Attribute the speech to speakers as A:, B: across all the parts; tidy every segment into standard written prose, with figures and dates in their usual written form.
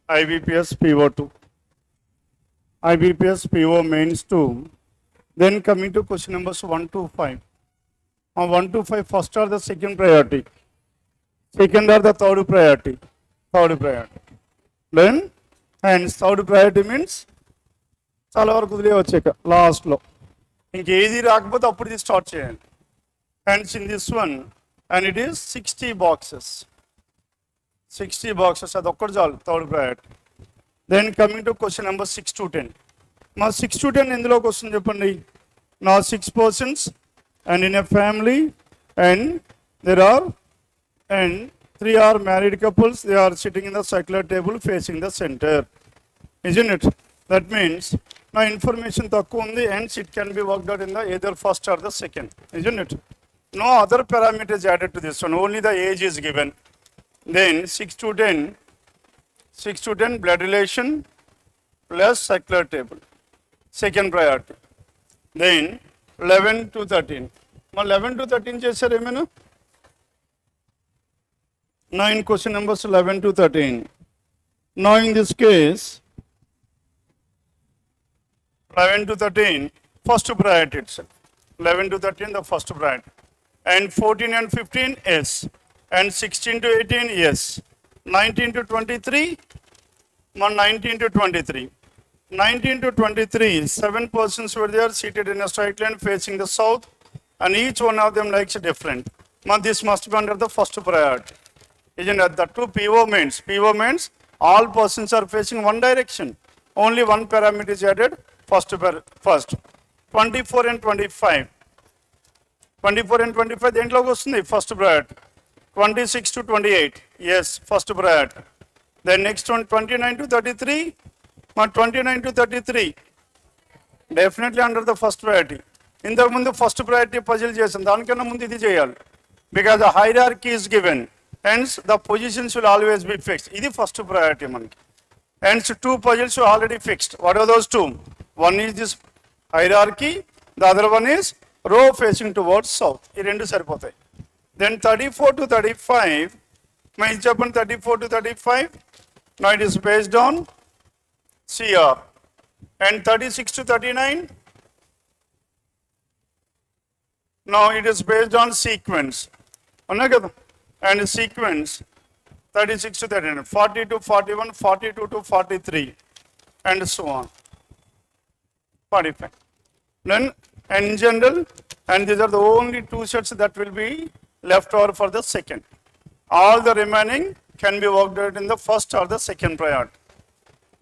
A: IBPS PO2. IBPS PO mains 2. Then coming to question numbers 1 to 5. On 1 to 5, first are the second priority. Second are the third priority. Third priority. Then, hence, third priority means చాలా వరకు వదిలేవచ్చాక లాస్ట్లో ఇంకేది రాకపోతే అప్పుడు ఇది start చేయండి. Hence in this one and it is 60 boxes. 60 boxes అది ఒక్కటి చాలు third priority. Then coming to question number 6 to 10. మా 6 to 10 ఎందులోకి వస్తుంది చెప్పండి. నా 6 persons and in a family and there are and 3 are married couples. They are sitting in the circular table facing the center. Isn't it? That means now information తక్కువ ఉంది, hence it can be worked out in the either first or the second. Isn't it? No other parameters added to this one, only the age is given. Then 6 to 10 blood relation plus circular table, second priority. Then 11 to 13. Now 11 to 13 చేశారు ఏమైనా? Now in question numbers 11 to 13. Now in this case 11 to 13 first priority itself. 11 to 13 the first priority. And 14 and 15 yes. And 16 to 18 yes. 19 to 23 19 to 23. 19 to 23 7 persons were there seated in a straight line facing the south and each one of them likes different. This must be under the first priority. Isn't it? The two PO means all persons are facing one direction. Only one parameter is added. First 24 and 25. 24 and 25 దేంట్లోకి వస్తుంది first priority. 26 to 28 yes first priority. Then next one 29 to 33. 29 to 33 definitely under the first priority. ఇంతకు ముందు first priority puzzle చేసాం, దానికన్నా ముందు ఇది చేయాలి. Because the hierarchy is given, hence the positions will always be fixed. ఇది first priority మనకి. Hence two puzzles are already fixed. What are those two? One is this hierarchy, the other one is row facing towards south. ఈ రెండు సరిపోతాయి. Then 34 to 35, may చెప్పండి 34 to 35. Now it is based on CR. And 36 to 39, now it is based on sequence. అవునా కదా? And sequence 36 to 39, 40 to 41, 42 to 43 and so on. 45. Then in general, and these are the only two sets that will be left over for the second. All the remaining can be worked out in the first or the second priority.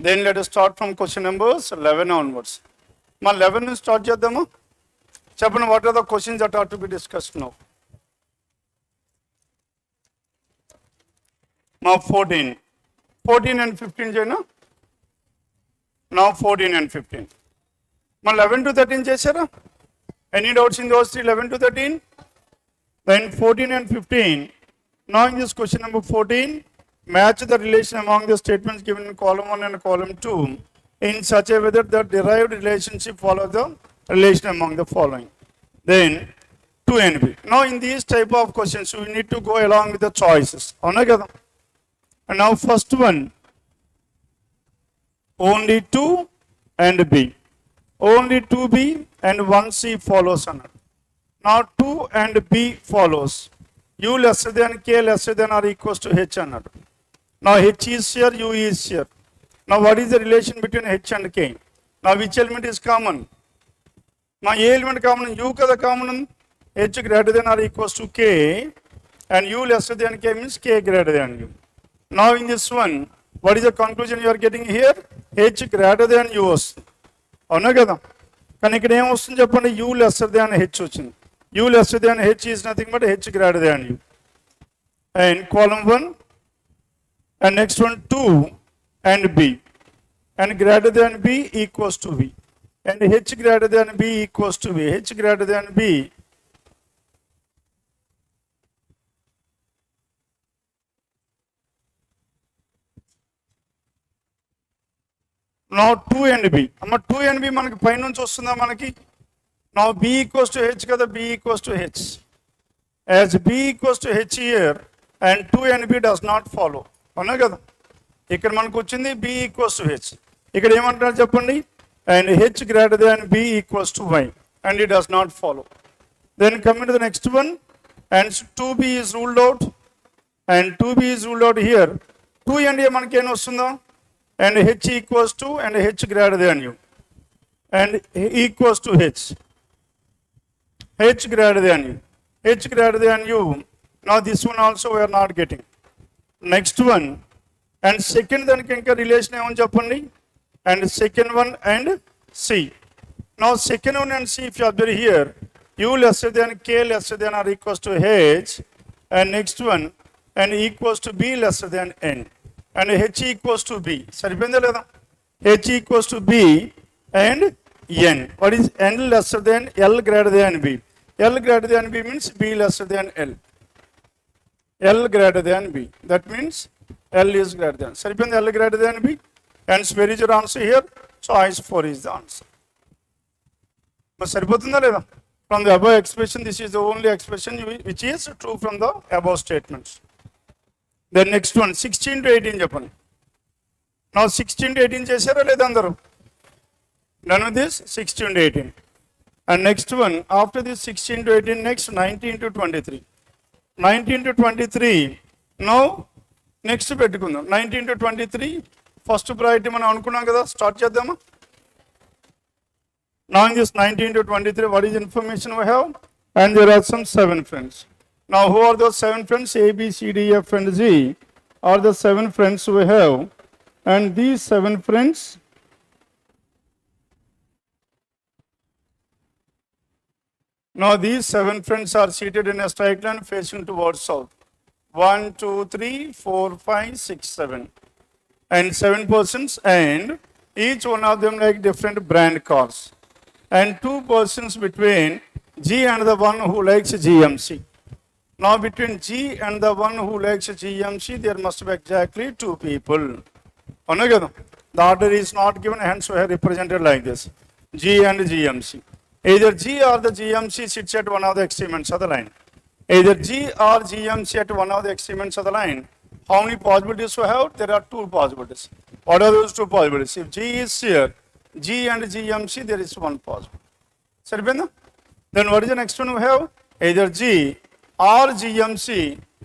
A: Then let us start from question numbers 11 onwards. 11 start చేద్దాము. చెప్పండి, what are the questions that are to be discussed now? 14 and 15 చేయనా? Now 14 and 15. 11 to 13 చేశారా? Any doubts in those three? 11 to 13. Then 14 and 15. Now in this question number 14, match the relation among the statements given in column 1 and column 2 in such a way that the derived relationship follows the relation among the following. Then 2 and B. Now in these type of questions, we need to go along with the choices. అవునా కదా? And now first one, only 2 and B. Only 2B and 1C follows అన్నాడు. Now 2 and B follows. U lesser than K lesser than or equals to H అన్నాడు. Now H is here, U is here. Now what is the relation between H and K? Now which element is common? Now A element common? U కదా common. H greater than or equals to K and U lesser than K means K greater than U. Now in this one, what is the conclusion you are getting here? H greater than U వస్తుంది. అవునా కదా? కానీ ఇక్కడ ఏం వస్తుంది చెప్పండి? U lesser than H వచ్చింది. U lesser than H is nothing but H greater than U. And column 1 and next one 2 and B. And greater than B equals to V. And H greater than B equals to V. H greater than B. Now 2 and B. 2 and B మనకి పై నుంచి వస్తుందా మనకి? Now B equals to H kada, B equals to H. As B equals to H here and 2 and B does not follow. అవునా కదా? ఇక్కడ మనకు వచ్చింది b equals to h. ఇక్కడ ఏమంటున్నారు చెప్పండి, and h greater than b equals to y, and it does not follow. Then coming to the next one, and 2b is ruled out, and 2b is ruled out here. 2 అంటే మనకి ఏం వస్తుందో, and h equals to and h greater than u, and equals to h greater than u, h greater than u. Now this one also we are not getting. Next one, and second దానికి ఇంకా relation ఏమని చెప్పండి, and second one and c. Now second one and c, if you observe here, u lesser than k lesser than or equals to h, and next one and equals to b lesser than n, and h equals to b. సరిపోయిందా లేదా, h equals to b and n. What is n lesser than l greater than b? L greater than b means b lesser than l. L greater than b, that means L is greater than. Saripin L greater than b, and where is your answer here? Choice 4 is the answer. But saripotunda leda, from the above expression, this is the only expression which is true from the above statements. Then next one, 16 to 18 Japan. Now 16 to 18 chesara leda andaru. None of this, 16 to 18. And next one, after this 16 to 18, next 19 to 23. 19 to 23, now next పెట్టుకుందాం. 19 to 23, first priority మనం అనుకున్నాం కదా, start చేద్దామా. Now in this 19 to 23, what is information we have? And there are some 7 friends. Now who are those 7 friends? A, B, C, D, F and G are the 7 friends we have. And these 7 friends, now these 7 friends are seated in a straight line facing towards south. 1, 2, 3, 4, 5, 6, 7. And 7 persons, and each one of them like different brand cars. And 2 persons between G and the one who likes GMC. Now between G and the one who likes GMC, there must be exactly 2 people. The order is not given, hence we have represented like this. G and GMC. Either G or the GMC sits at one of the extreme ends of the line. Either G or GMC at one of the extreme ends of the line. How many possibilities we have? There are 2 possibilities. What are those 2 possibilities? If G is here, G and GMC, there is 1 possibility. Then what is the next one we have? Either G or GMC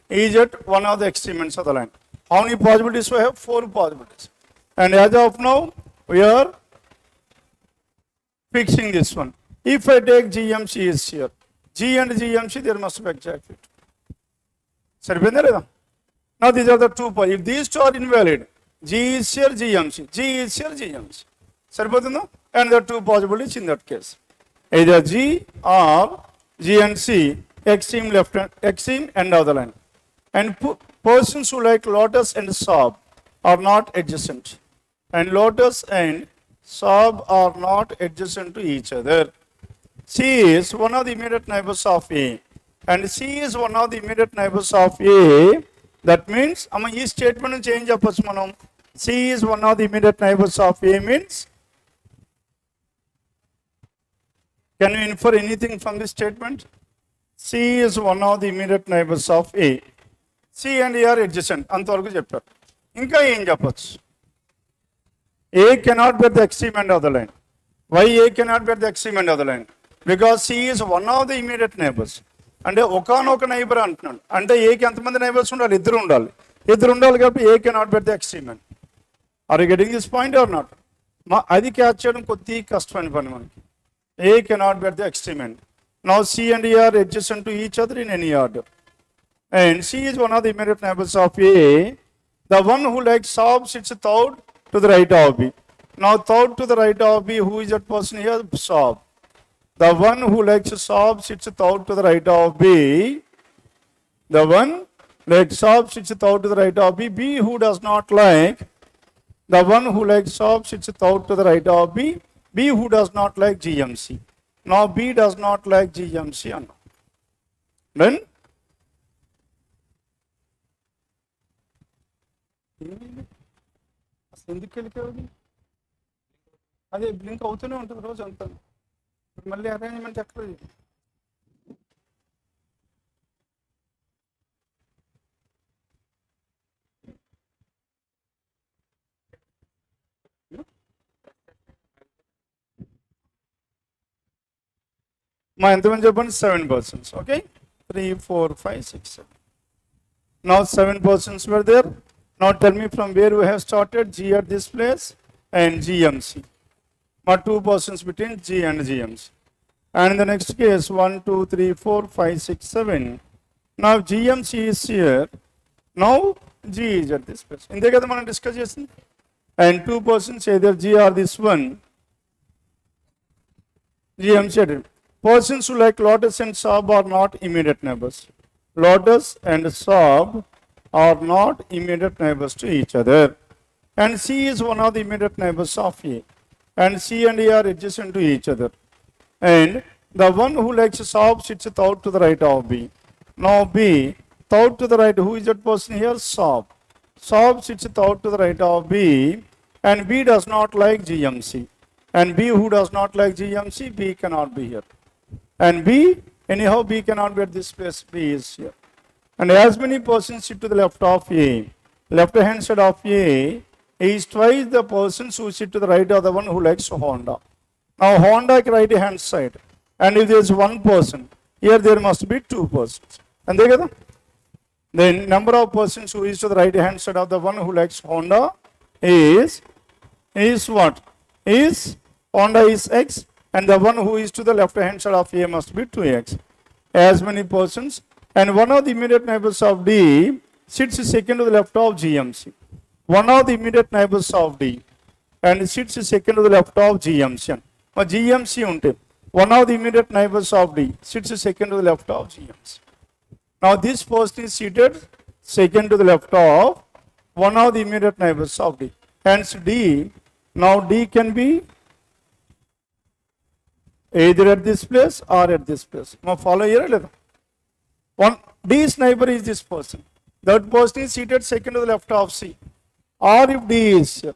A: is at one of the extreme ends of the line. How many possibilities we have? 4 possibilities. And as of now, we are fixing this one. If I take GMC is here, G and GMC, there must be exactly 2. Now these are the 2 points. If these 2 are invalid, G is here, GMC. G is here, GMC. And there are 2 possibilities in that case. Either G or G and C, extreme left hand, extreme end of the line. And persons who like Lotus and Saab are not adjacent. And Lotus and Saab are not adjacent to each other. C is one of the immediate neighbors of A, and C is one of the immediate neighbors of A. That means, this statement change cheyappochu manam. C is one of the immediate neighbors of A means, can you infer anything from this statement? C is one of the immediate neighbors of A. C and A are adjacent. Antavaraku chepparu. Inka em cheppochu? A cannot be at the extreme end of the line. Why A cannot be at the extreme end of the line? Because C is one of the immediate neighbors. అంటే ఒకనొక neighbour అంటున్నాడు, అంటే ఏకి ఎంతమంది neighbours ఉండాలి? ఇద్దరు ఉండాలి కాబట్టి a cannot bet the extreme end. Are you getting this point or not? అది క్యాచ్ చేయడం కొద్దిగా కష్టమైన పని మనకి. A cannot bet the extreme end. Now C and E are adjacent to each other in any order, and C is one of the immediate neighbors of A. The one who likes Saab sits third to the right of B. Now third to the right of B, who is that person here? Saab. The one who likes Saab sits third to the right of B. The one like Saab sits third to the right of B. B who does not like. The one who likes Saab sits third to the right of B. B who does not like GMC. Now B does not like GMC. Then ఎందుకు వెళ్ళిపోయింది? అదే blink అవుతూనే ఉంటుంది రోజు అంతా. మళ్ళీ arrangement ఎక్కడ? మా ఎంతమంది చెప్పండి 7 persons. Okay, 3, 4, 5, 6, 7. Now 7 persons were there. Now tell me from where we have started. G at this place and GMC. But 2 persons between G and GMC. And in the next case 1, 2, 3, 4, 5, 6, 7. Now GMC is here. Now G is at this place. In the case we discuss. And 2 persons either G or this one. GMC. Persons who like Lotus and Sob are not immediate neighbors. Lotus and Sob are not immediate neighbors to each other. And C is one of the immediate neighbors of A. And C and A are adjacent to each other. And the one who likes Sob sits out to the right of B. Now B, out to the right, who is that person here? Sob. Sob sits out to the right of B. And B does not like GMC. And B who does not like GMC, B cannot be here. And B, anyhow B cannot be at this place, B is here. And as many persons sit to the left of A, left hand side of A is twice the persons who sit to the right of the one who likes Honda. Now Honda right hand side. And if there is one person, here there must be 2 persons. And they get them? Then number of persons who is to the right hand side of the one who likes Honda is what? Is Honda is X. And the one who is to the left hand side of A must be 2x. As many persons. And one of the immediate neighbors of D sits second to the left of GMC. One of the immediate neighbors of D and sits second to the left of GMC. GMC unte. One of the immediate neighbors of D sits second to the left of GMC. Now this person is seated second to the left of one of the immediate neighbors of D. Hence D. Now D can be either at this place or at this place. Now follow here. One D's neighbor is this person. That person is seated second to the left of C. Or if D is here,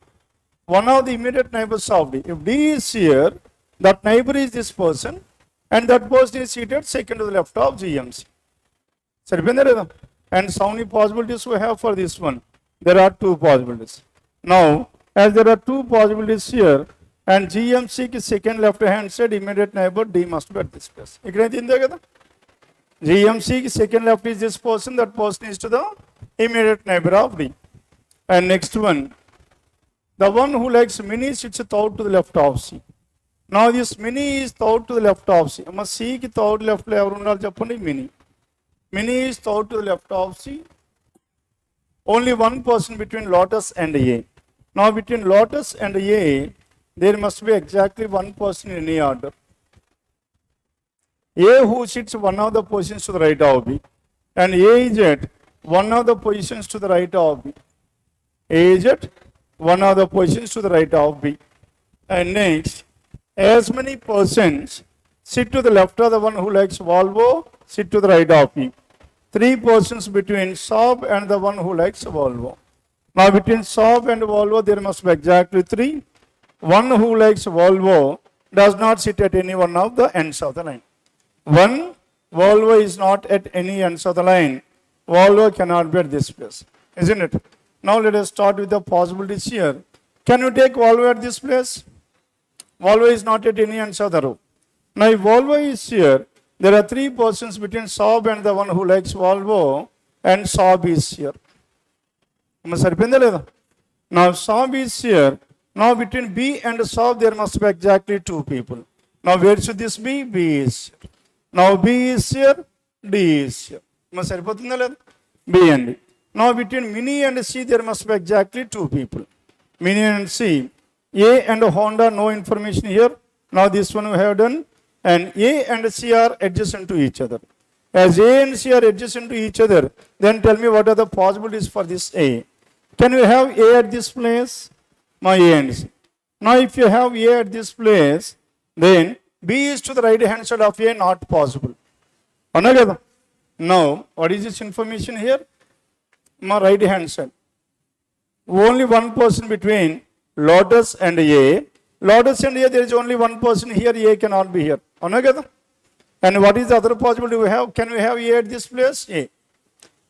A: one of the immediate neighbors of D. If D is here, that neighbor is this person, and that person is seated second to the left of GMC. And so many possibilities we have for this one. There are 2 possibilities. Now, as there are 2 possibilities here, and GMC ki second left hand side immediate neighbor D must be at this place. GMC ki second left is this person, that person is to the immediate neighbor of D. And next one, the one who likes Mini sits out to the left of C. Now this Mini is out to the left of C. C ki out left lo evaru undali cheppandi? Mini. Mini is out to the left of C. Only one person between Lotus and A. Now between Lotus and A, there must be exactly one person in any order. A who sits one of the positions to the right of B, and A is at one of the positions to the right of B. A is at one of the positions to the right of B. And next, as many persons sit to the left of the one who likes Volvo, sit to the right of B. 3 persons between Saab and the one who likes Volvo. Now between Saab and Volvo, there must be exactly 3. One who likes Volvo does not sit at any one of the ends of the line. One, Volvo is not at any ends of the line. Volvo cannot be at this place, isn't it? Now let us start with the possibilities here. Can you take Volvo at this place? Volvo is not at any ends of the row. Now if Volvo is here, there are 3 persons between Saab and the one who likes Volvo, and Saab is here. Now Saab is here. Now between B and Saab there must be exactly 2 people. Now where should this be? B is here. Now B is here, D is here. B and D. Now between Mini and C there must be exactly 2 people. Mini and C. A and Honda, no information here. Now this one we have done. And A and C are adjacent to each other. As A and C are adjacent to each other, then tell me what are the possibilities for this A. Can we have A at this place? My A and C. Now if you have A at this place, then B is to the right hand side of A, not possible. Now, what is this information here? My right hand side. Only one person between Lotus and A. Lotus and A, there is only one person here, A cannot be here. And what is the other possibility we have? Can we have A at this place? A.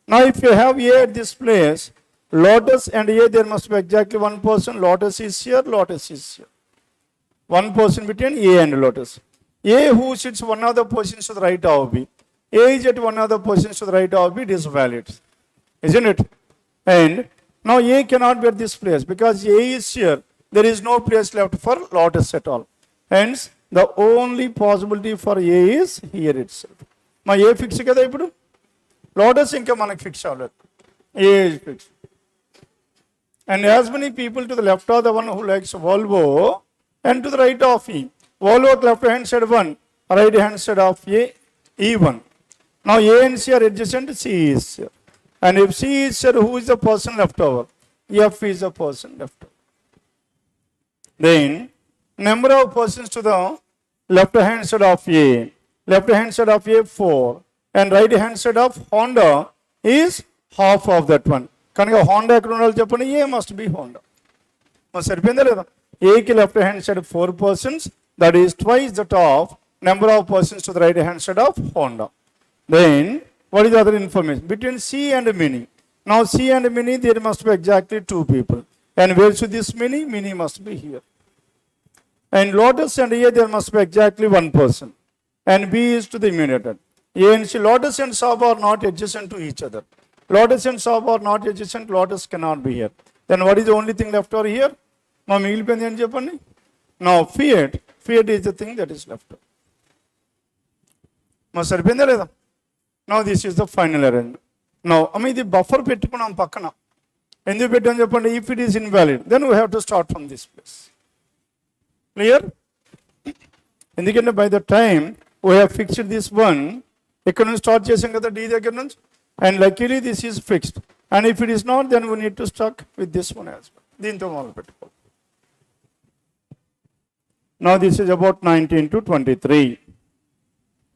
A: Now if you have A at this place, Lotus and A, there must be exactly one person. Lotus is here, Lotus is here. One person between A and Lotus. A who sits one of the positions to the right of B. A is at one of the positions to the right of B, it is valid. Isn't it? And now A cannot be at this place because A is here. There is no place left for Lotus at all. Hence, the only possibility for A is here itself. My A fix kada ipudu? Lotus inka manaku fix avaledu. A is fixed. And as many people to the left are the one who likes Volvo, and to the right of E. Volvo left hand side 1, right hand side of A, E1. Now A and C are adjacent, C is here. And if C is here, who is the person left over? F is the person left over. Then, number of persons to the left hand side of A. Left hand side of A 4. And right hand side of Honda is half of that one. Kanaka Honda ekkada cheppandi, A must be Honda. Mas saripinda ledha? A ki left hand side 4 persons, that is twice the top number of persons to the right hand side of Honda. Then, what is the other information? Between C and Mini. Now C and Mini, there must be exactly 2 people. And where should this Mini? Mini must be here. And Lotus and A, there must be exactly 1 person. And B is to the immediate. A and C, Lotus and Sab are not adjacent to each other. Lotus and Sab are not adjacent, Lotus cannot be here. Then what is the only thing left over here? Now Fiat is the thing that is left over. Now this is the final arrangement. Now, the buffer pettukunnam pakkana. Endu pettam cheppandi, if it is invalid, then we have to start from this place. Clear? Endukante by the time we have fixed this one, ikkada nunchi start chesam kada D దగ్గర నుంచి, and luckily this is fixed. And if it is not, then we need to stuck with this one as well. Deento modalu pettukoవాలి. Now this is about 19 to 23.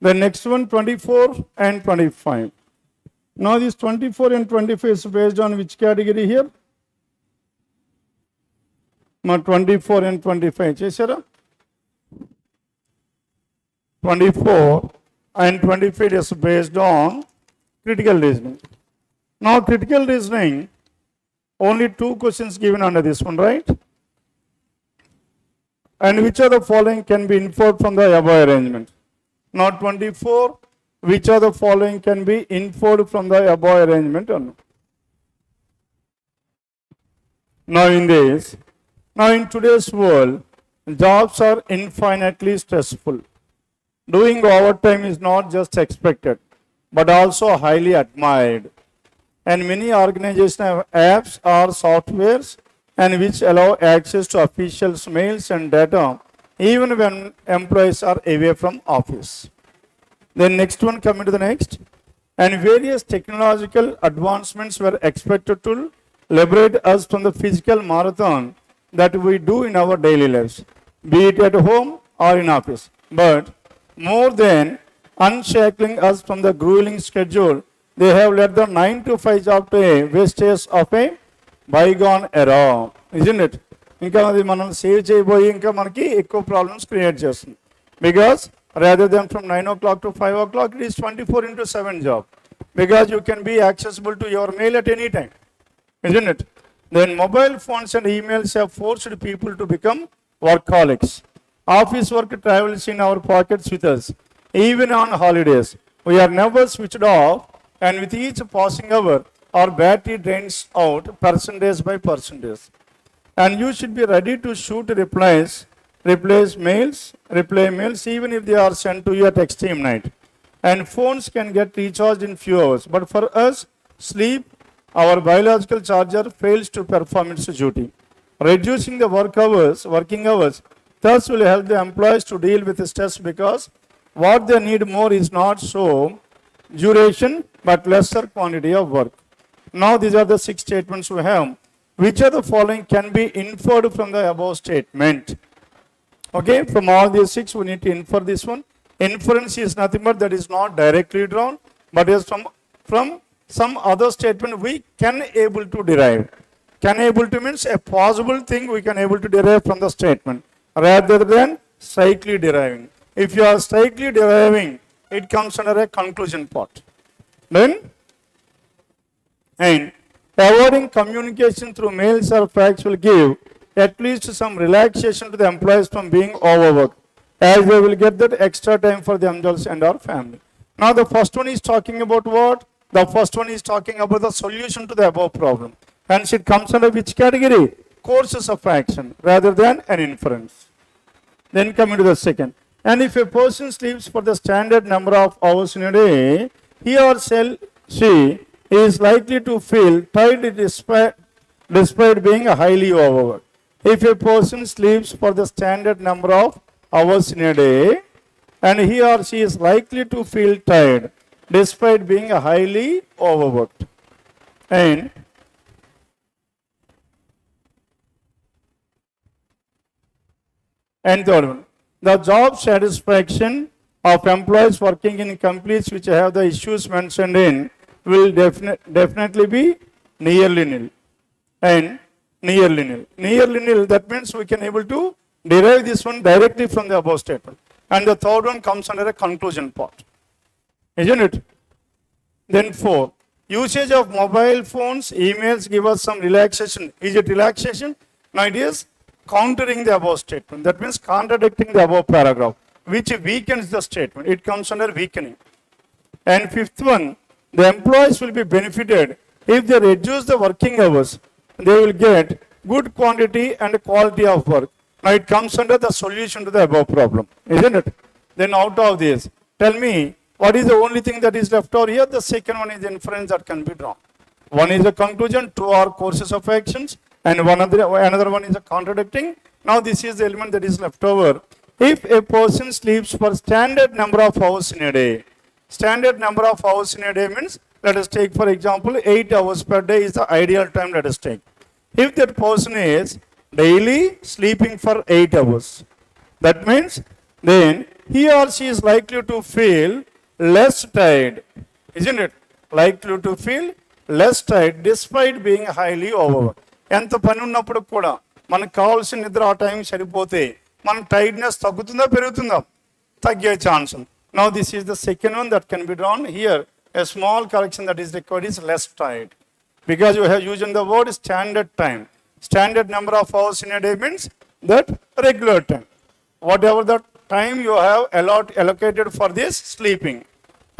A: The next one 24 and 25. Now this 24 and 25 is based on which category here? 24 and 25 chesara. 24 and 25 is based on critical reasoning. Now critical reasoning, only 2 questions given under this one, right? And which of the following can be inferred from the above arrangement? Now 24, which of the following can be inferred from the above arrangement or no? Now in today's world, jobs are infinitely stressful. Doing overtime is not just expected, but also highly admired. And many organizations have apps or softwares and which allow access to officials' mails and data even when employees are away from office. Then next one, coming to the next. And various technological advancements were expected to liberate us from the physical marathon that we do in our daily lives, be it at home or in office. But more than unshackling us from the grueling schedule, they have led the 9 to 5 job to a wastage of a bygone era. Isn't it? Inka adi manam save cheyiboyi inka manaki ekko problems create chestundi. Because rather than from 9 o'clock to 5 o'clock, it is 24 into 7 job. Because you can be accessible to your mail at any time. Isn't it? Then mobile phones and emails have forced people to become workaholics. Office work travels in our pockets with us. Even on holidays, we are never switched off, and with each passing hour, our battery drains out percentage by percentage. And you should be ready to shoot reply mails, even if they are sent to you at extreme night. And phones can get recharged in few hours. But for us, sleep, our biological charger fails to perform its duty. Reducing the working hours, thus will help the employees to deal with the stress, because what they need more is not so duration, but lesser quantity of work. Now these are the 6 statements we have. Which of the following can be inferred from the above statement? Okay, from all these 6, we need to infer this one. Inference is nothing but that is not directly drawn, but is from some other statement we can able to derive. Can able to means a possible thing we can able to derive from the statement, rather than strictly deriving. If you are strictly deriving, it comes under a conclusion part. Then, and Avoiding communication through mails or fax will give at least some relaxation to the employees from being overworked, as they will get that extra time for themselves and our family. Now the first one is talking about what? The first one is talking about the solution to the above problem. Hence it comes under which category? Courses of action rather than an inference. Then coming to the second. And if a person sleeps for the standard number of hours in a day, he or she is likely to feel tired despite being highly overworked. If a person sleeps for the standard number of hours in a day, and he or she is likely to feel tired despite being highly overworked. And third one, the job satisfaction of employees working in companies which have the issues mentioned in will definitely be nearly nil. And nearly nil. Nearly nil, that means we can able to derive this one directly from the above statement. And the third one comes under a conclusion part. Isn't it? Then 4. Usage of mobile phones, emails give us some relaxation. Is it relaxation? No, it is countering the above statement. That means contradicting the above paragraph, which weakens the statement. It comes under weakening. And 5th one, the employees will be benefited if they reduce the working hours. They will get good quantity and quality of work. Now it comes under the solution to the above problem, isn't it? Then out of this, tell me, what is the only thing that is left over here? The second one is the inference that can be drawn. One is the conclusion, two are courses of actions, and another one is a contradicting. Now this is the element that is left over. If a person sleeps for standard number of hours in a day, standard number of hours in a day means, let us take for example 8 hours per day is the ideal time, let us take. If that person is daily sleeping for 8 hours, that means then he or she is likely to feel less tired, isn't it? Likely to feel less tired despite being highly overworked. ఎంత పని ఉన్నప్పుడు కూడా మనకు కావాల్సిన నిద్ర ఆ time సరిపోతే మన టైర్డ్నెస్ తగ్గుతుందా పెరుగుతుందా? తగ్గే ఛాన్స్ ఉంది. Now this is the second one that can be drawn here. A small correction that is required is less tired, because you have used the word standard time. Standard number of hours in a day means that regular time. Whatever the time you have allocated for this sleeping.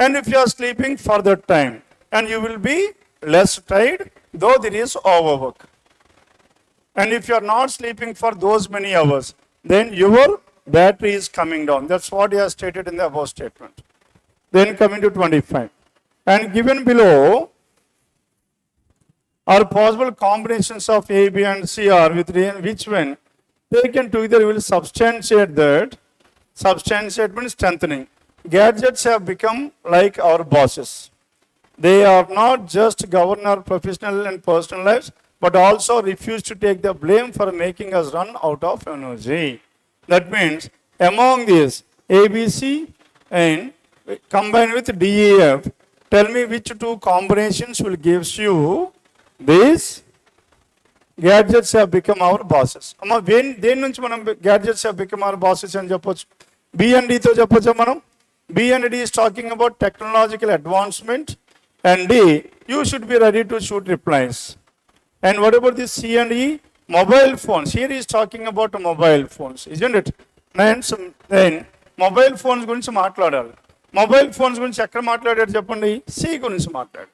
A: And if you are sleeping for that time, and you will be less tired, though there is overwork. And if you are not sleeping for those many hours, then your battery is coming down. That's what he has stated in the above statement. Then coming to 25. And given below are possible combinations of A, B and C are with which when taken together will substantiate that. Substantiate means strengthening. Gadgets have become like our bosses. They are not just govern our professional and personal lives, but also refuse to take the blame for making us run out of energy. That means among these ABC and combined with DEF, tell me which two combinations will gives you this gadgets have become our bosses. Amma దేని నుంచి మనం gadgets have become our bosses అని చెప్పొచ్చు? B and D తో చెప్పొచ్చా మనం? B and D is talking about technological advancement, and D, you should be ready to shoot replies. And what about this C and E? Mobile phones. Here he is talking about mobile phones, isn't it? Then mobile phones గురించి మాట్లాడాలి. Mobile phones గురించి ఎక్కడ మాట్లాడారు చెప్పండి? C గురించి మాట్లాడు.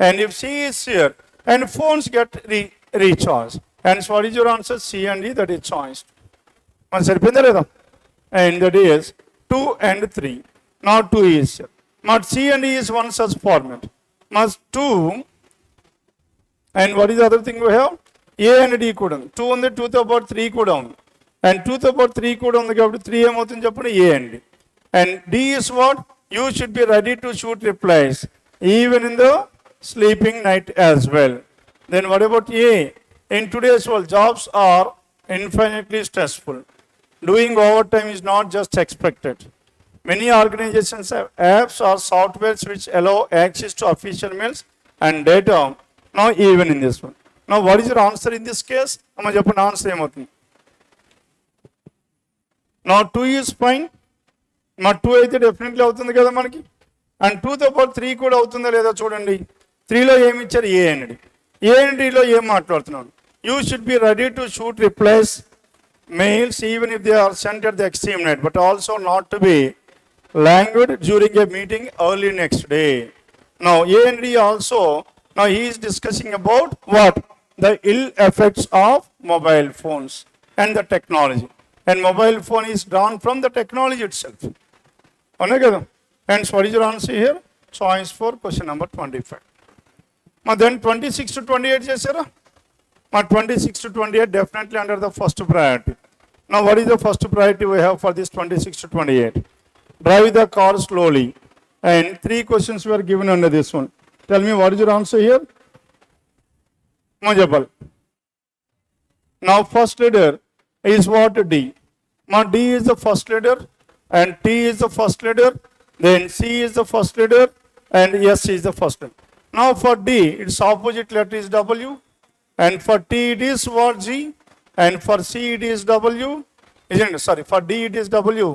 A: And if C is here, and phones get recharged. And so what is your answer? C and E, that is choice. మన సరిపోయిందా లేదా? And that is 2 and 3. Not 2 is here. Not C and E is one such format. Must 2. And what is the other thing we have? A and D కూడా ఉంది. 2 ఉంది, 2 తో పాటు 3 కూడా ఉంది. And 2 తో పాటు 3 కూడా ఉంది కాబట్టి 3 ఏమవుతుంది చెప్పండి? A and D. And D is what? You should be ready to shoot replies even in the sleeping night as well. Then what about A? In today's world, jobs are infinitely stressful. Doing overtime is not just expected. Many organizations have apps or softwares which allow access to official mails and data. Now even in this one. Now what is your answer in this case? Amma cheppandi answer ఏమవుతుంది? Now 2 is fine. మా 2 అయితే definitely అవుతుంది కదా మనకి. And 2తో పాటు 3 కూడా అవుతుందా లేదా చూడండి. 3లో ఏమి ఇచ్చారు? A అండి. A&Dలో ఏం మాట్లాడుతున్నాను? You should be ready to shoot replies mails even if they are sent at the extreme night, but also not to be languid during a meeting early next day. Now A&D also, now he is discussing about what? The ill effects of mobile phones and the technology. And mobile phone is drawn from the technology itself. Hence, what is your answer here? Choice for question number 25. Then 26 to 28 chesara. 26 to 28 definitely under the first priority. Now what is the first priority we have for this 26 to 28? Drive the car slowly. And 3 questions were given under this one. Tell me what is your answer here? Mujabal. Now first letter is what? D. D is the first letter and T is the first letter. Then C is the first letter and S is the first letter. Now for D, its opposite letter is W. And for T it is what? G. And for C it is W. Isn't it? Sorry, for D it is W.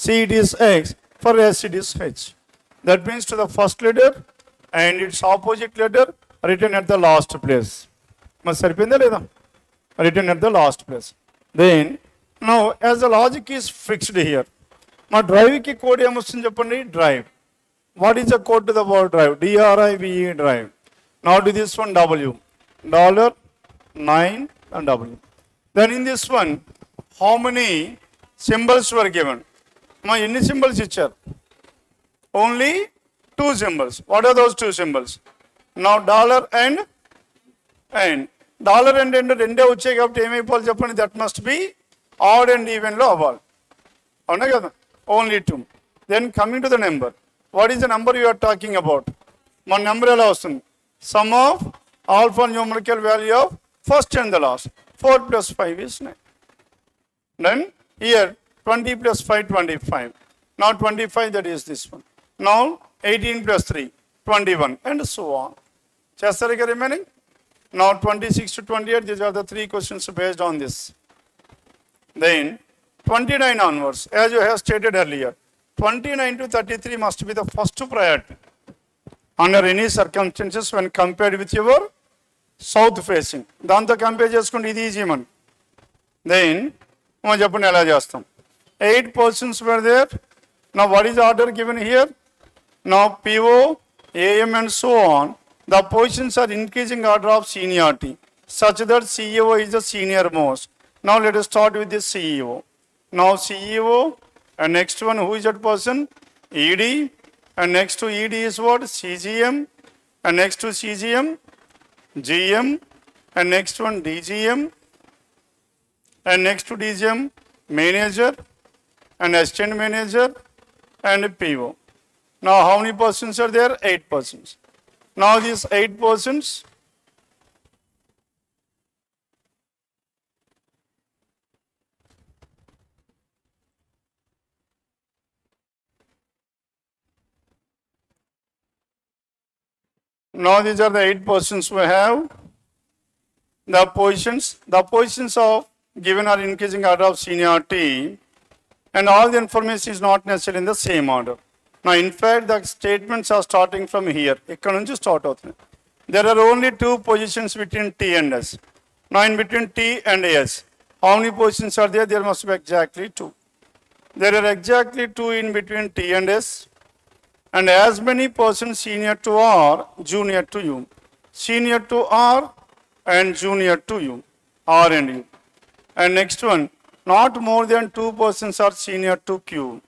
A: C it is X. For S it is H. That means to the first letter and its opposite letter written at the last place. Written at the last place. Then, now as the logic is fixed here, my drive ki code emotion japandi drive. What is the code to the word drive? DRIVE drive. Now to this one W. $9 and W. Then in this one, how many symbols were given? My any symbols ichar? Only 2 symbols. What are those 2 symbols? Now dollar and dollar and రెండే వచ్చాయి కాబట్టి ఏమైపోవాలి చెప్పండి? That must be odd and even లో అవ్వాలి. అవునా కదా? Only 2. Then coming to the number, what is the number you are talking about? మన నెంబర్ ఎలా వస్తుంది? Sum of alpha numerical value of first and the last. 4 plus 5 is 9. Then here 20 plus 5 25. Now 25, that is this one. Now 18 plus 3 21 and so on. Chestari remaining. Now 26 to 28, these are the 3 questions based on this. Then 29 onwards, as you have stated earlier, 29 to 33 must be the first priority under any circumstances when compared with your south facing. దాంతో compare చేసుకుంటే ఇది easy మన. Then మనం చెప్పండి ఎలా చేస్తాం? 8 persons were there. Now what is the order given here? Now PO, AM and so on. The positions are increasing order of seniority such that CEO is the senior most. Now let us start with the CEO. Now CEO and next one, who is that person? ED, and next to ED is what? CGM, and next to CGM, GM, and next one DGM, and next to DGM, manager, and assistant manager, and PO. Now how many persons are there? 8 persons. Now these 8 persons, now these are the 8 persons we have. The positions of given are increasing order of seniority, and all the information is not necessarily in the same order. Now in fact the statements are starting from here. ఇక్కడ నుంచి start అవుతుంది. There are only 2 positions between T and S. Now in between T and S, how many positions are there? There must be exactly 2. There are exactly 2 in between T and S, and as many persons senior to R, junior to U. Senior to R and junior to U, R and U. And next one, not more than 2 persons are senior to Q.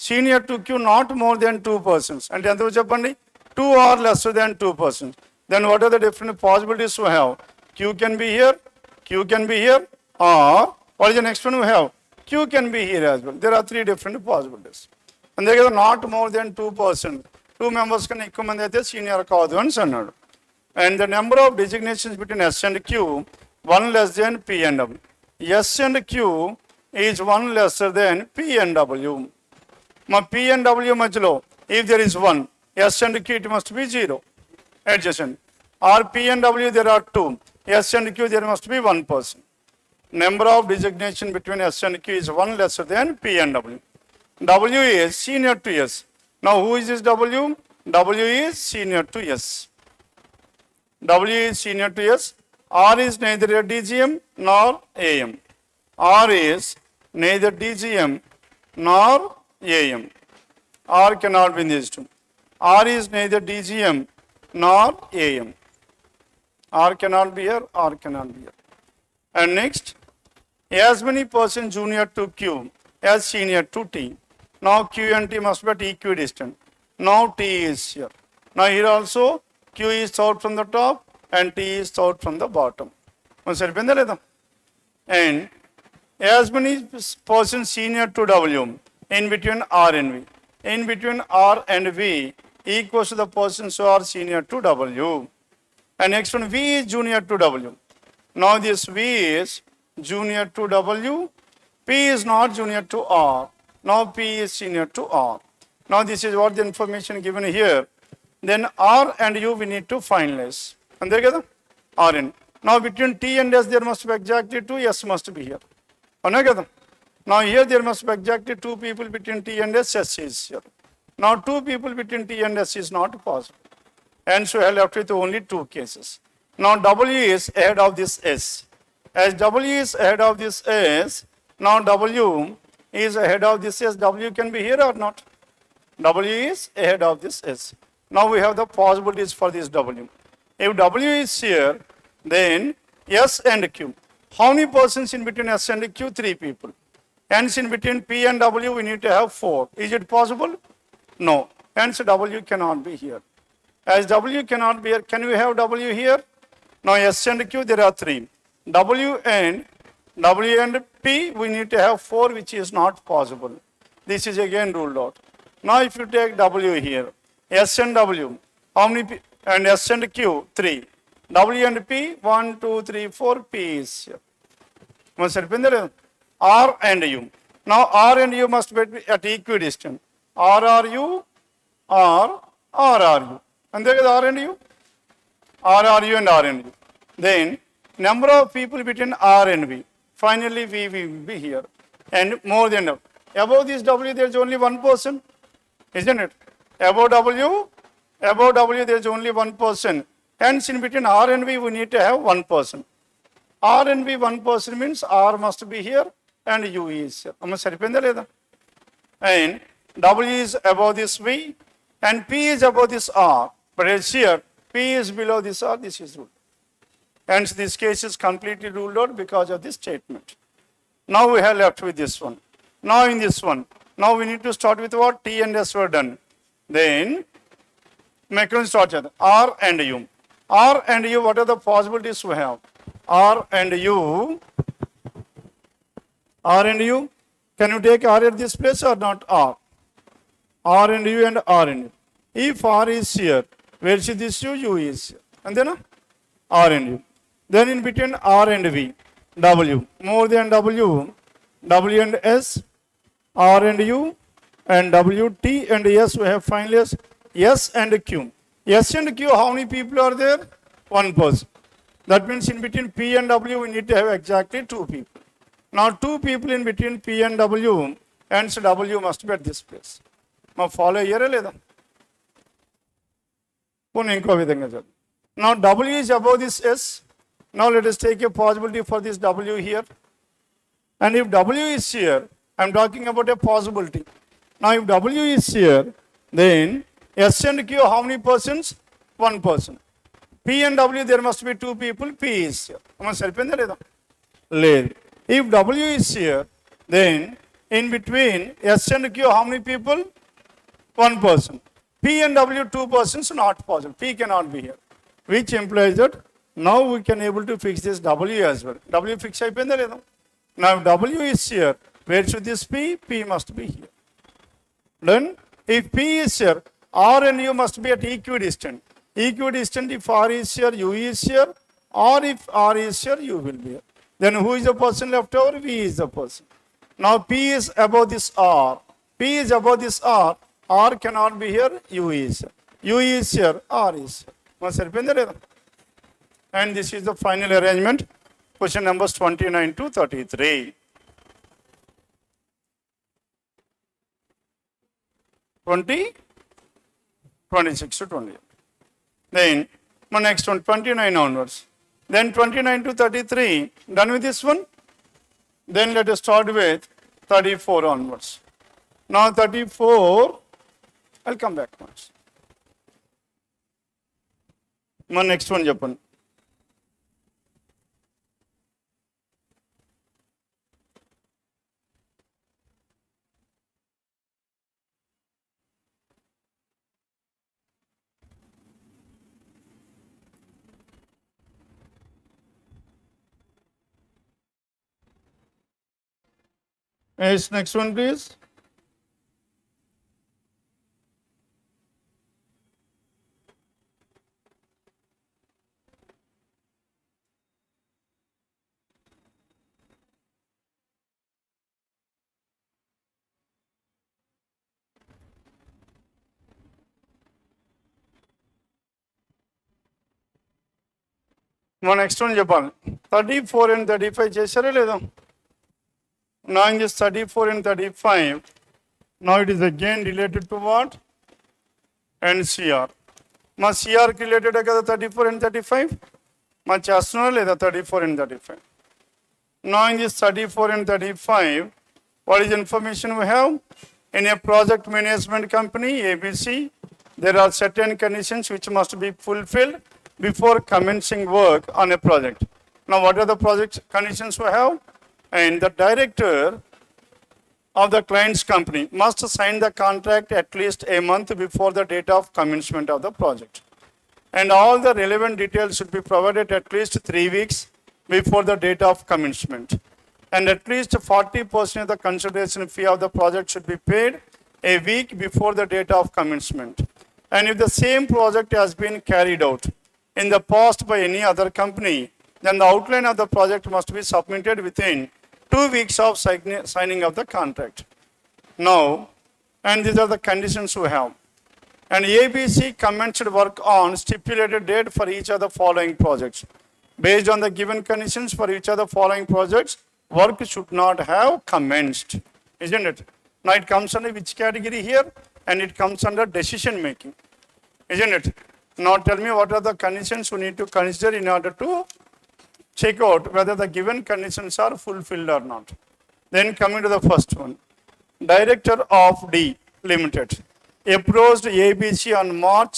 A: Senior to Q, not more than 2 persons. And then 2 or lesser than 2 persons. Then what are the different possibilities we have? Q can be here, Q can be here, or what is the next one we have? Q can be here as well. There are 3 different possibilities. And there is not more than 2 persons. 2 members can ఎక్కువ మంది అయితే senior కాదు అని అన్నాడు. And the number of designations between S and Q, 1 less than P and W. S and Q is 1 lesser than P and W. My P and W మధ్యలో, if there is 1, S and Q it must be 0. Adjacent. Or P and W there are 2. S and Q there must be 1 person. Number of designation between S and Q is 1 lesser than P and W. W is senior to S. Now who is this W? W is senior to S. W is senior to S. R is neither a DGM nor AM. R is neither DGM nor AM. R cannot be in these two. R is neither DGM nor AM. R cannot be here, R cannot be here. And next, as many persons junior to Q as senior to T. Now Q and T must be at equidistant. Now T is here. Now here also Q is south from the top and T is south from the bottom. And as many persons senior to W in between R and V. In between R and V equals to the persons who are senior to W. And next one, V is junior to W. Now this V is junior to W. P is not junior to R. Now P is senior to R. Now this is what the information given here. Then R and U we need to finalize. And there together? R and. Now between T and S there must be exactly 2, S must be here. Now here there must be exactly 2 people between T and S, S is here. Now 2 people between T and S is not possible. And so I left with only 2 cases. Now W is ahead of this S. As W is ahead of this S, now W is ahead of this S. W can be here or not? W is ahead of this S. Now we have the possibilities for this W. If W is here, then S and Q. How many persons in between S and Q? 3 people. Hence in between P and W we need to have 4. Is it possible? No. Hence W cannot be here. As W cannot be here, can we have W here? Now S and Q there are 3. W and P we need to have 4, which is not possible. This is again ruled out. Now if you take W here, S and W, how many P? And S and Q 3. W and P 1, 2, 3, 4. P is here. R and U. Now R and U must be at equidistant. RRU or RRU. And there is R and U. RRU and R and U. Then number of people between R and V. Finally V will be here. And more than enough. Above this W there is only 1 person. Isn't it? Above W there is only 1 person. Hence in between R and V we need to have 1 person. R and V 1 person means R must be here and U is here. And W is above this V and P is above this R. But it's here, P is below this R, this is ruled. Hence this case is completely ruled out because of this statement. Now we have left with this one. Now in this one, now we need to start with what? T and S were done. Then, mechanism starts with R and U. R and U, what are the possibilities we have? R and U, can you take R at this place or not R? R and U and R and U. If R is here, where is this U? U is here. And then R and U. Then in between R and V, W. More than W, W and S, R and U, and W, T and S, we have finally S and Q. S and Q, how many people are there? 1 person. That means in between P and W, we need to have exactly 2 people. Now 2 people in between P and W, hence W must be at this place. Now follow here. Now W is above this S. Now let us take a possibility for this W here. And if W is here, I am talking about a possibility. Now if W is here, then S and Q, how many persons? 1 person. P and W, there must be 2 people. P is here. If W is here, then in between S and Q, how many people? 1 person. P and W, 2 persons, not possible. P cannot be here. Which implies that now we can able to fix this W as well. W fix అయిపోయిందా లేదా? Now if W is here, where should this P? P must be here. Then if P is here, R and U must be at equidistant. Equidistant, if R is here, U is here, or if R is here, U will be here. Then who is the person left over? V is the person. Now P is above this R. P is above this R. R cannot be here, U is here. U is here, R is here. And this is the final arrangement. Question numbers 29 to 33. 20, 26 to 28. Then My next one, 29 onwards. Then 29 to 33, done with this one? Then let us start with 34 onwards. Now 34, I'll come back once. My next one, Japan. Yes, next one, please. My next one, Japan. 34 and 35 చేశారా లేదా? Now in this 34 and 35, now it is again related to what? NCR. మా CR కి related కదా 34 and 35? మా చేస్తున్నారా లేదా 34 and 35? Now in this 34 and 35, what is information we have? In a project management company, ABC, there are certain conditions which must be fulfilled before commencing work on a project. Now what are the project conditions we have? And the director of the client's company must sign the contract at least a month before the date of commencement of the project. And all the relevant details should be provided at least 3 weeks before the date of commencement. And at least 40% of the consideration fee of the project should be paid a week before the date of commencement. And if the same project has been carried out in the past by any other company, then the outline of the project must be submitted within 2 weeks of signing of the contract. Now, and these are the conditions we have. And ABC commenced work on stipulated date for each of the following projects. Based on the given conditions for each of the following projects, work should not have commenced, isn't it? Now it comes under which category here? And it comes under decision making, isn't it? Now tell me what are the conditions we need to consider in order to check out whether the given conditions are fulfilled or not. Then coming to the first one, Director of D Limited approached ABC on March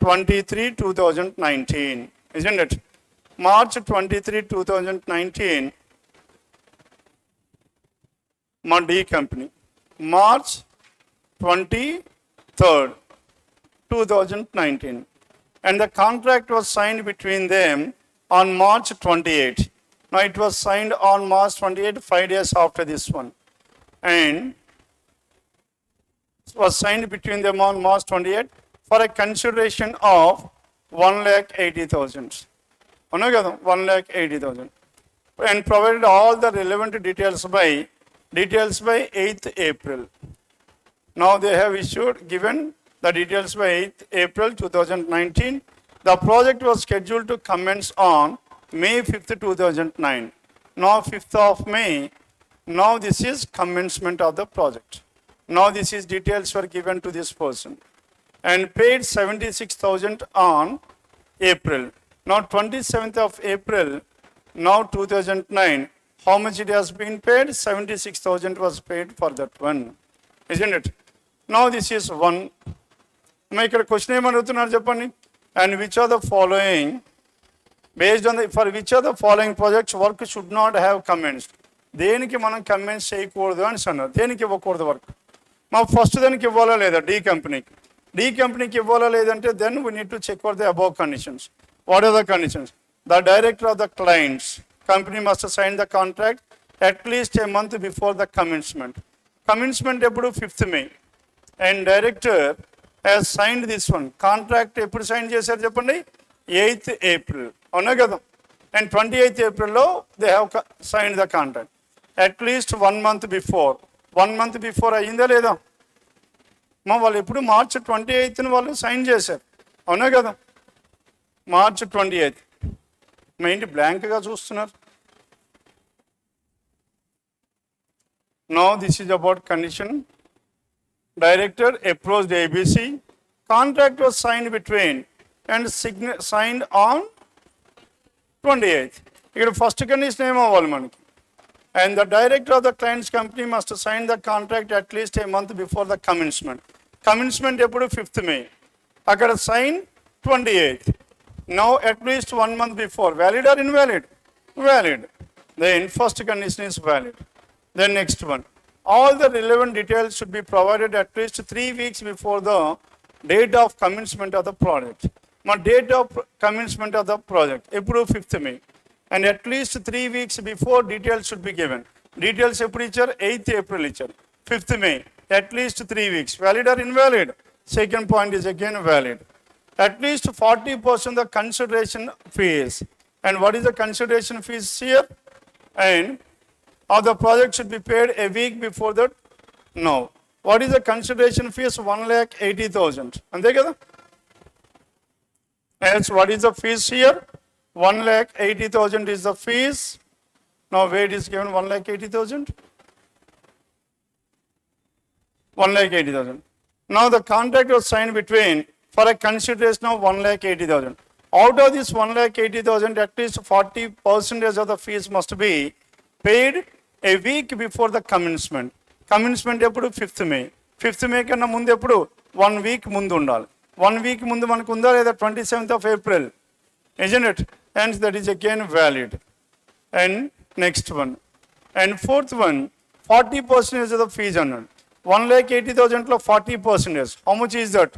A: 23, 2019, isn't it? March 23, 2019, my D company. March 23rd, 2019. And the contract was signed between them on March 28. Now it was signed on March 28, 5 days after this one. And it was signed between them on March 28 for a consideration of 1,80,000. 1,80,000. And provided all the relevant details by 8th April. Now they have given the details by 8th April 2019. The project was scheduled to commence on May 5th, 2009. Now 5th of May, now this is commencement of the project. Now this is details were given to this person. And paid 76,000 on April. Now 27th of April, now 2009, how much it has been paid? 76,000 was paid for that one, isn't it? Now this is one. Make a question ఏమడుగుతున్నారు చెప్పండి. And which are the following, based on the, for which are the following projects work should not have commenced? దేనికి మనం commence చేయకూడదు అని అన్నారు. దేనికి ఇవ్వకూడదు work? మా first దానికి ఇవ్వాలా లేదా? డి కంపెనీకి ఇవ్వాలా లేదంటే then we need to check for the above conditions. What are the conditions? The director of the client's company must sign the contract at least a month before the commencement. Commencement ఎప్పుడు 5th May. And director has signed this one. Contract ఎప్పుడు sign చేశారు చెప్పండి? 8th April. అవునా కదా? And 28th April లో they have signed the contract. At least 1 month before. 1 month before అయ్యిందా లేదా? వాళ్ళు ఎప్పుడు March 28th వాళ్ళు సైన్ చేశారు. అవునా కదా? March 28th. మా ఏంటి బ్లాంక్గా చూస్తున్నారు? Now this is about condition. Director approached ABC. Contract was signed between and signed on 28th. Here first condition ఏమో అవ్వాలి మనకి. And the director of the client's company must sign the contract at least a month before the commencement. Commencement ఎప్పుడు 5th May. అక్కడ sign 28th. Now at least 1 month before. Valid or invalid? Valid. Then first condition is valid. Then next one. All the relevant details should be provided at least 3 weeks before the date of commencement of the project. My date of commencement of the project. ఎప్పుడు 5th May. And at least 3 weeks before details should be given. Details ఎప్పుడు ఇచ్చారు? 8th April ఇచ్చారు. 5th May. At least 3 weeks. Valid or invalid? Second point is again valid. At least 40% the consideration fees. And what is the consideration fees here? And of the project should be paid a week before that? No. What is the consideration fees? 1,80,000. అంతే కదా? Else what is the fees here? 1,80,000 is the fees. Now where it is given 1,80,000? 1,80,000. Now the contract was signed between for a consideration of 1,80,000. Out of this 1,80,000, at least 40% of the fees must be paid a week before the commencement. Commencement ఎప్పుడు 5th May. 5th May కన్నా ముందు ఎప్పుడు 1 week ముందు ఉండాలి. 1 week ముందు మనకు ఉందా లేదా 27th of April. Isn't it? Hence that is again valid. And next one. And fourth one, 40% of the fees అన్నాడు. 1,80,000 లో 40%. How much is that?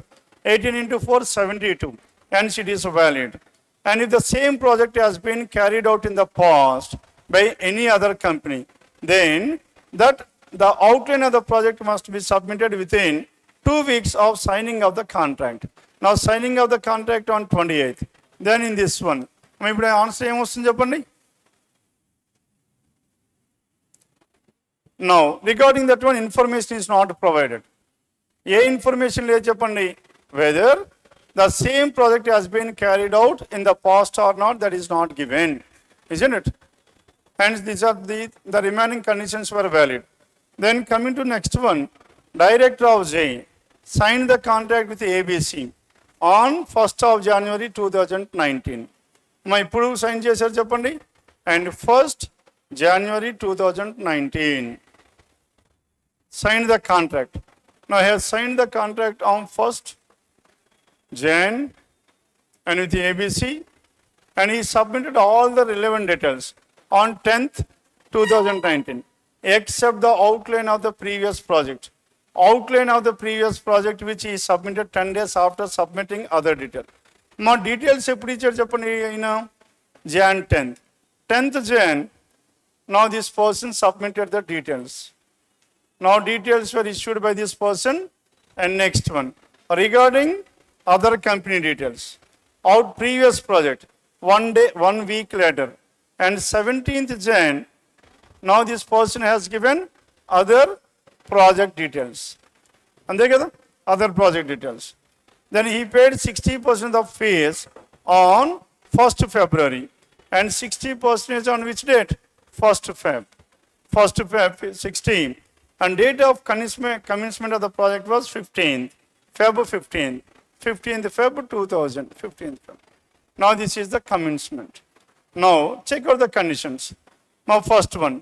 A: 18 into 4, 72. Hence it is valid. And if the same project has been carried out in the past by any other company, then that the outline of the project must be submitted within 2 weeks of signing of the contract. Now signing of the contract on 28th. Then in this one, ఇప్పుడు answer ఏమొస్తుంది చెప్పండి. Now regarding that one, information is not provided. A information లేదు చెప్పండి. Whether the same project has been carried out in the past or not, that is not given, isn't it? Hence these are the remaining conditions were valid. Then coming to next one, director of J signed the contract with ABC on 1st of January 2019. మా ఇప్పుడు sign చేశారు చెప్పండి. And 1st January 2019 signed the contract. Now he has signed the contract on 1st Jan and with the ABC, and he submitted all the relevant details on 10th 2019 except the outline of the previous project. Outline of the previous project which he submitted 10 days after submitting other detail. మా details ఎప్పుడు ఇచ్చారు చెప్పండి. అయినా Jan 10th Jan. Now this person submitted the details. Now details were issued by this person. And next one, regarding other company details, out previous project 1 week later, and 17th Jan, now this person has given other project details. అంతే కదా, other project details. Then he paid 60% of fees on 1st February, and 60% on which date? 1st Feb. 1st Feb 16. And date of commencement of the project was 15th Feb 15th. 15th Feb 2000. 15th Feb. Now this is the commencement. Now check out the conditions. Now first one,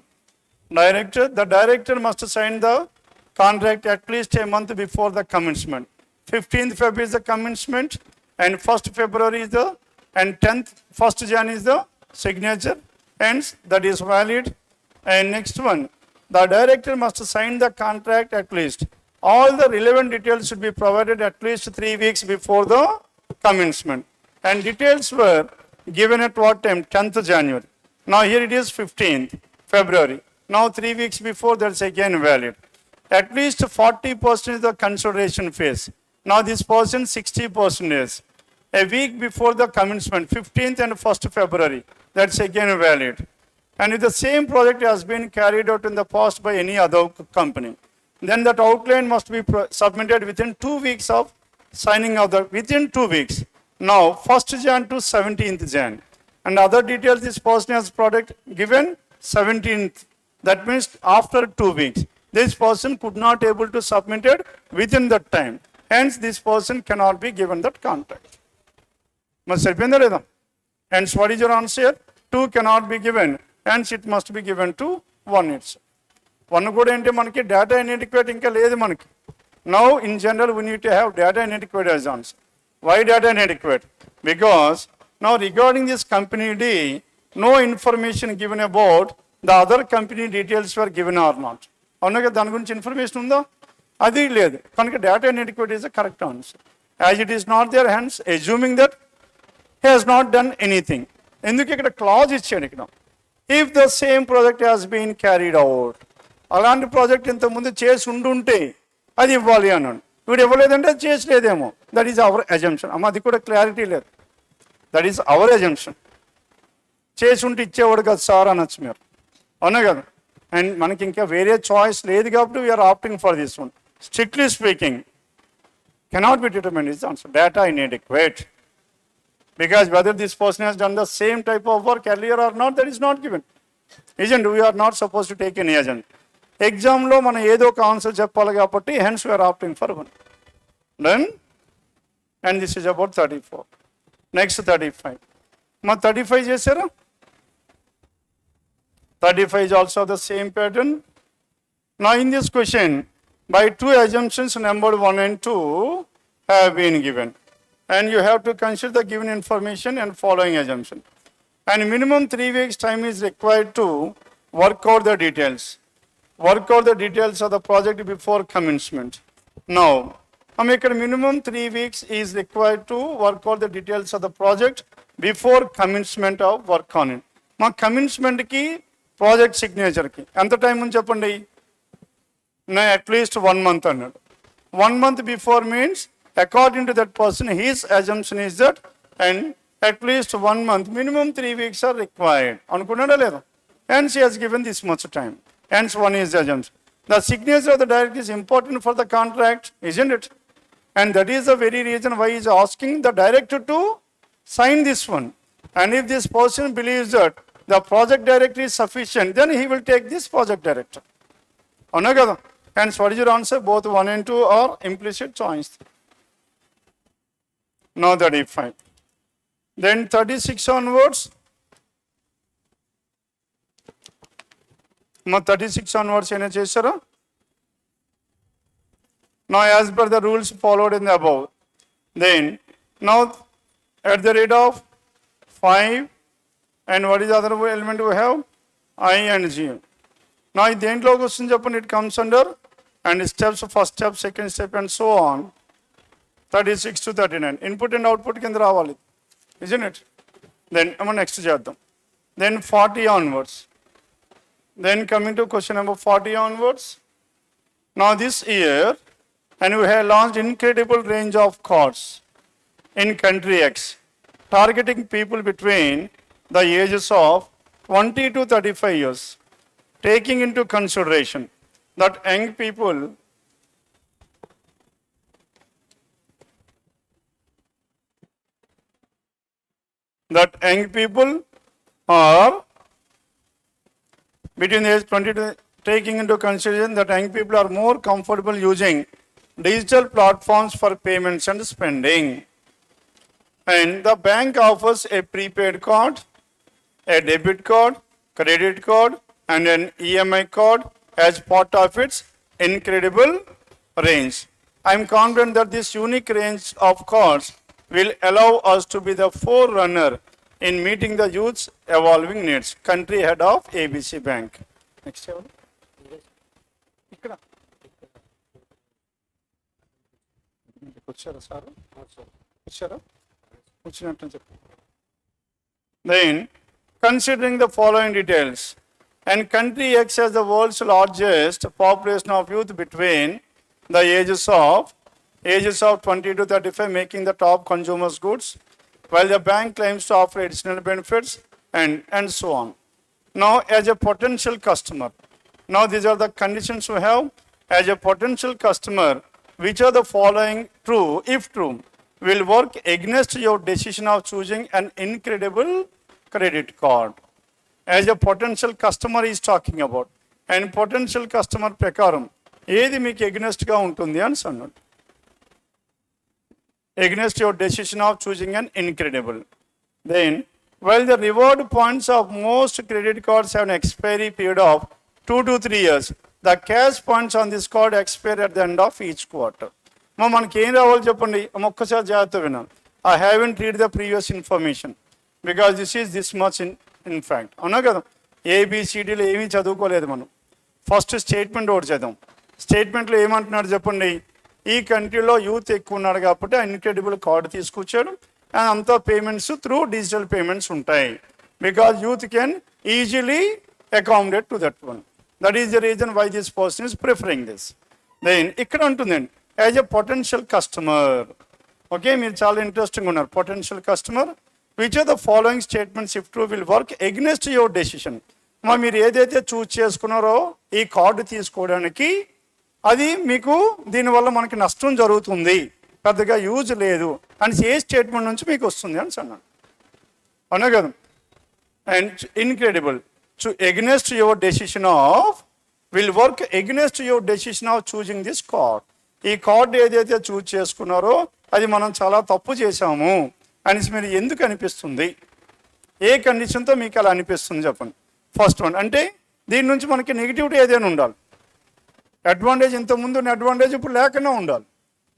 A: the director must sign the contract at least a month before the commencement. 15th Feb is the commencement, and 1st February is the, and 1st Jan is the signature. Hence that is valid. And next one, the director must sign the contract at least. All the relevant details should be provided at least 3 weeks before the commencement. And details were given at what time? 10th January. Now here it is 15th February. Now 3 weeks before, that's again valid. At least 40% is the consideration phase. Now this person 60% is. A week before the commencement, 15th and 1st February, that's again valid. And if the same project has been carried out in the past by any other company, then that outline must be submitted within 2 weeks of signing of the, within 2 weeks. Now 1st Jan to 17th Jan. And other details this person has product given 17th. That means after 2 weeks. This person could not able to submit it within that time. Hence this person cannot be given that contract. మరి సరిపోయిందా లేదా? Hence, what is your answer? 2 cannot be given. Hence, it must be given to 1 itself. 1 కూడా ఏంటి మనకి data inadequate ఇంకా లేదు మనకి. Now, in general, we need to have data inadequate as answer. Why data inadequate? Because now regarding this company D, no information given about the other company details were given or not. అవునా కదా, దాని గురించి information ఉందా? అది లేదు కనుక data inadequate is the correct answer. As it is not there, hence assuming that he has not done anything. ఎందుకు ఇక్కడ క్లాజ్ ఇచ్చాడు ఇక్కడ, if the same project has been carried out, అలాంటి ప్రాజెక్ట్ ఇంతకుముందు చేసి ఉండుంటే అది ఇవ్వాలి అన్నాడు. వీడు ఇవ్వలేదంటే చేసలేదేమో. That is our assumption. అమ్మ అది కూడా క్లారిటీ లేదు. That is our assumption. చేసి ఉంటే ఇచ్చేవాడు కదా సార్ అనొచ్చు మీరు, అవునా కదా. అండ్ మనకి ఇంకా వేరే చాయిస్ లేదు కాబట్టి we are opting for this one. Strictly speaking cannot be determined is answer. Data inadequate. Because whether this person has done the same type of work earlier or not, that is not given. Isn't we are not supposed to take any agent. ఎగ్జామ్లో మనం ఏదో ఒక answer చెప్పాలి కాబట్టి hence we are opting for 1. Done? And this is about 34. Next 35. మా 35 చేశారా? 35 is also the same pattern. Now in this question, by 2 assumptions numbered 1 and 2 have been given. And you have to consider the given information and following assumption. And minimum 3 weeks time is required to work out the details. Work out the details of the project before commencement. Now, ఇక్కడ minimum 3 weeks is required to work out the details of the project before commencement of work on it. మా commencementకి project సిగ్నేచర్కి ఎంత time ఉంది చెప్పండి? At least 1 month అన్నాడు. 1 month before means according to that person, his assumption is that and at least 1 month, minimum 3 weeks are required. అనుకున్నాడా లేదా? Hence he has given this much time. Hence 1 is the assumption. The signature of the director is important for the contract, isn't it? And that is the very reason why he is asking the director to sign this one. And if this person believes that the project director is sufficient, then he will take this project director. అవునా కదా? Hence what is your answer? Both 1 and 2 are implicit choice. Now 35. Then 36 onwards. 36 onwards ఏమైనా చేశారా? Now as per the rules followed in the above, then now at the rate of 5 and what is the other element we have? I and G. Now దేంట్లోకి వస్తుంది చెప్పండి? It comes under and steps, first step, second step and so on. 36 to 39. Input and output కింద రావాలి, isn't it? Then next చేద్దాం. Then 40 onwards. Then coming to question number 40 onwards. Now this year, and we have launched incredible range of cards in country X, targeting people between the ages of 20 to 35 years, taking into consideration that young people are between the age 20 to, taking into consideration that young people are more comfortable using digital platforms for payments and spending. And the bank offers a prepaid card, a debit card, credit card, and an EMI card as part of its incredible range. I am confident that this unique range of cards will allow us to be the forerunner in meeting the youth's evolving needs. Country head of ABC Bank. Next level. Ikkada. Kuchara sir. Kuchara. Kuchinattu cheppu. Then considering the following details, and country X has the world's largest population of youth between the ages of 20 to 35, making the top consumers goods, while the bank claims to offer additional benefits and so on. Now as a potential customer, now these are the conditions we have. As a potential customer, which are the following true, if true, will work against your decision of choosing an incredible credit card? As a potential customer is talking about, and potential customer ప్రకారం ఏది మీకు against గా ఉంటుంది అని అన్నాడు. against your decision of choosing an incredible. Then, while the reward points of most credit cards have an expiry period of 2 to 3 years, the cash points on this card expire at the end of each quarter. మనకి ఏం రావాలి చెప్పండి, ఒక్కసారి జాగ్రత్త విన్నాను. I haven't read the previous information because this much in fact. అవునా కదా, ఏబిసిడీలు ఏమీ చదువుకోలేదు మనం. ఫస్ట్ స్టేట్మెంట్ ఒకటి చదువు. స్టేట్మెంట్లో ఏమంటున్నాడు చెప్పండి, ఈ కంట్రీలో యూత్ ఎక్కువ ఉన్నాడు కాబట్టి ఇన్క్రెడిబుల్ కార్డు తీసుకొచ్చాడు. అండ్ అంతా పేమెంట్స్ త్రూ డిజిటల్ పేమెంట్స్ ఉంటాయి. Because youth can easily accommodate to that one. That is the reason why this person is preferring this. Then ఇక్కడ ఉంటుందండి as a potential customer. Okay, మీరు చాలా interesting ఉన్నారు. Potential customer, which are the following statements if true will work against your decision. మీరు ఏదైతే చూస్ చేసుకున్నారో ఈ card తీసుకోవడానికి, అది మీకు దీనివల్ల మనకి నష్టం జరుగుతుంది, పెద్దగా యూజ్ లేదు అని ఏ స్టేట్మెంట్ నుంచి మీకు వస్తుంది అని అన్నాను. అవునా కదా. And incredible to against your decision of will work against your decision of choosing this card. ఈ కార్డు ఏదైతే చూజ్ చేసుకున్నారో అది మనం చాలా తప్పు చేశాము అని మీరు ఎందుకు అనిపిస్తుంది, ఏ కండిషన్తో మీకు అలా అనిపిస్తుంది చెప్పండి. ఫస్ట్ వన్ అంటే దీని నుంచి మనకి నెగిటివిటీ ఏదైనా ఉండాలి. అడ్వాంటేజ్ ఇంతకుముందు ఉన్న అడ్వాంటేజ్ ఇప్పుడు లేకుండా ఉండాలి.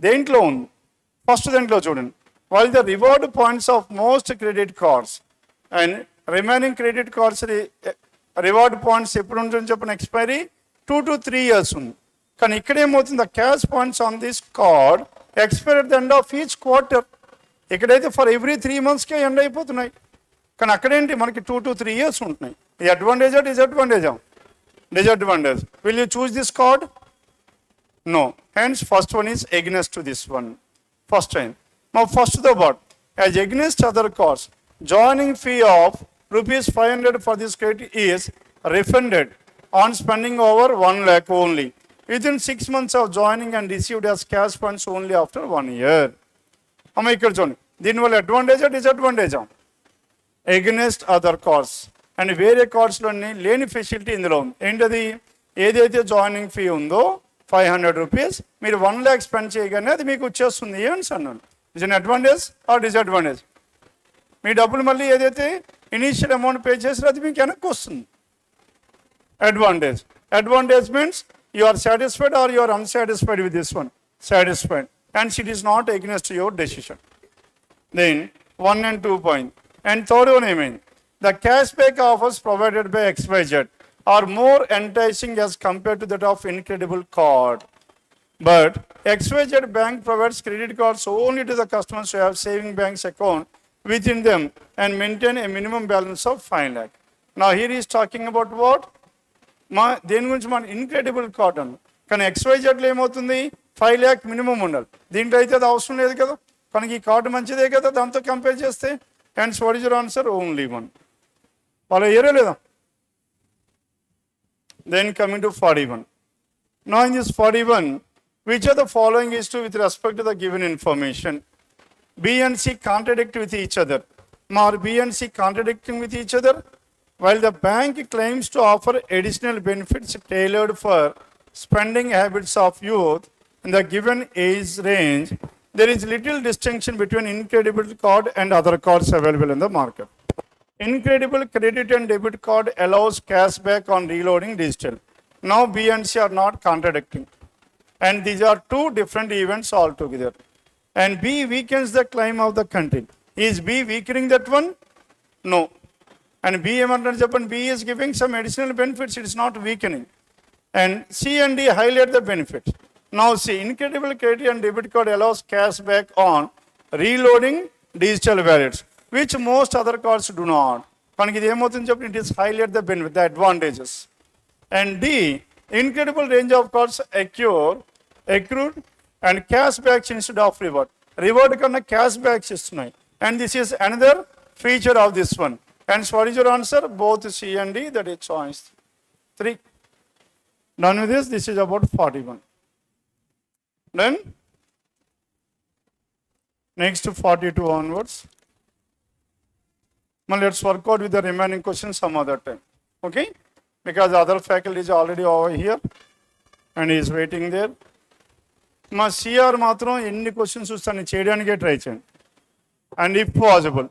A: దేంట్లో ఉంది? ఫస్ట్ దాంట్లో చూడండి, while the reward points of most credit cards and remaining credit cards reward points ఎప్పుడు ఉంటుంది చెప్పిన ఎక్స్పైరీ 2 to 3 years ఉంది. కానీ ఇక్కడ ఏమవుతుంది, the cash points on this card expire at the end of each quarter. ఇక్కడైతే ఫర్ ఎవ్రీ 3 monthsకే ఎండ్ అయిపోతున్నాయి. కానీ అక్కడేంటి మనకి 2 to 3 years ఉంటున్నాయి. ఈ అడ్వాంటేజా డిసడ్వాంటేజా? Disadvantage. Will you choose this card? No. Hence, first one is against to this one. First time. Now, first the word as against other cards, joining fee of rupees 500 for this credit is refunded on spending over 1 lakh only within 6 months of joining and received as cash funds only after 1 year. అమ్మ ఇక్కడ చూడండి, దీనివల్ల అడ్వాంటేజా డిసడ్వాంటేజా? Against other cards. And వేరే కార్డ్స్లోని లేని facility ఇందులో ఉంది. ఏంటది? ఏదైతే జాయినింగ్ ఫీ ఉందో 500 రూపీస్, మీరు 1 lakh స్పెండ్ చేయగానే అది మీకు వచ్చేస్తుంది అని అన్నాను. Is an advantage or disadvantage? మీ డబ్బులు మళ్ళీ ఏదైతే ఇనీషియల్ అమౌంట్ పే చేసారో అది మీకు వెనక్కి వస్తుంది. Advantage. Advantage means you are satisfied or you are unsatisfied with this one. Satisfied and it is not against your decision. Then 1 and 2 point. And third one ఏమైంది, the cashback offers provided by XYZ are more enticing as compared to that of incredible card. But XYZ bank provides credit cards only to the customers who have saving banks account within them and maintain a minimum balance of 5 lakh. Now here he is talking about what? దేని గురించి మన incredible card అన్న. కానీ XYZలో ఏమవుతుంది, 5 lakh minimum ఉండాలి. దీంట్లో అయితే అది అవసరం లేదు కదా. కనుక ఈ కార్డు మంచిదే కదా దాంతో కంపేర్ చేస్తే. And what is your answer? Only 1. వాళ్ళ ఏరే లేదా? Then coming to 41. Now in this 41, which of the following is true with respect to the given information? B and C contradict with each other. Are B and C contradicting with each other? While the bank claims to offer additional benefits tailored for spending habits of youth in the given age range, there is little distinction between incredible card and other cards available in the market. Incredible credit and debit card allows cashback on reloading digital. Now B and C are not contradicting. And these are two different events altogether. And B weakens the claim of the content. Is B weakening that one? No. And B is giving some additional benefits. It is not weakening. And C and D highlight the benefits. Now see, incredible credit and debit card allows cashback on reloading digital wallets, which most other cards do not. It is highlight the benefit, the advantages. And D, incredible range of cards accrued and cashbacks instead of reward. Reward kanna cashbacks istunnai. And this is another feature of this one. And so what is your answer? Both C and D, that is choice 3. Done with this, this is about 41. Then next to 42 onwards. Now let's work out with the remaining questions some other time. Okay? Because the other faculty is already over here and he is waiting there. మా CR మాత్రం ఎన్ని questions వస్తాను చేయడానికే try చేయండి. And if possible